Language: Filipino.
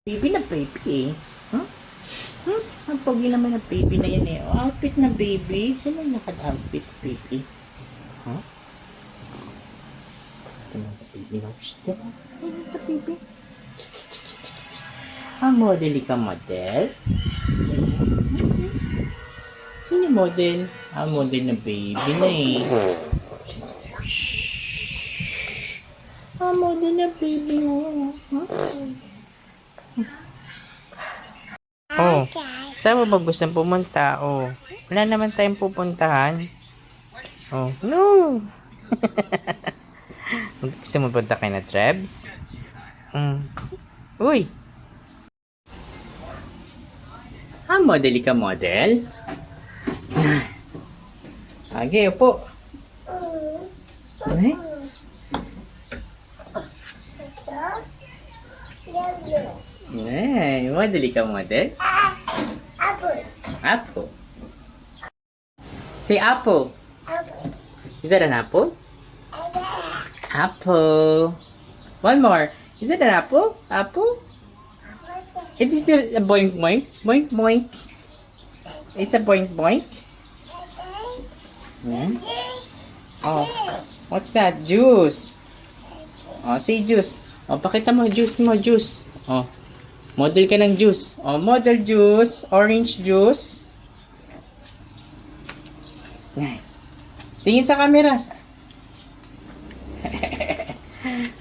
Baby na baby eh. Huh? Ang pogi naman ng baby na yan eh. Oh, outfit na baby. Sino yung naka-outfit baby? Huh? Ito na baby na. Shhh, diba? Ito baby. Model ka model? Sino model? Model na baby na eh. Shhh. Model na baby mo. Huh? Oh, saan mo ba gustong pumunta? Oh, wala naman tayong pupuntahan. Oh, no! Gusto mo punta kayo na Trebs? Uy! Model ka model? Okay, upo. Ay? Ay, model ka model? Apple. Apple. Say apple. Apple. Is that an apple? Apple. One more. Is it an apple? Apple? It is still a boink boink. Boink boink. It's a boink boink. Yeah. Oh, what's that? Juice. Oh, say juice. Oh, pakita mo juice mo, juice. Oh, model ka ng juice. Oh, model juice. Orange juice. Yan. Tingin sa camera.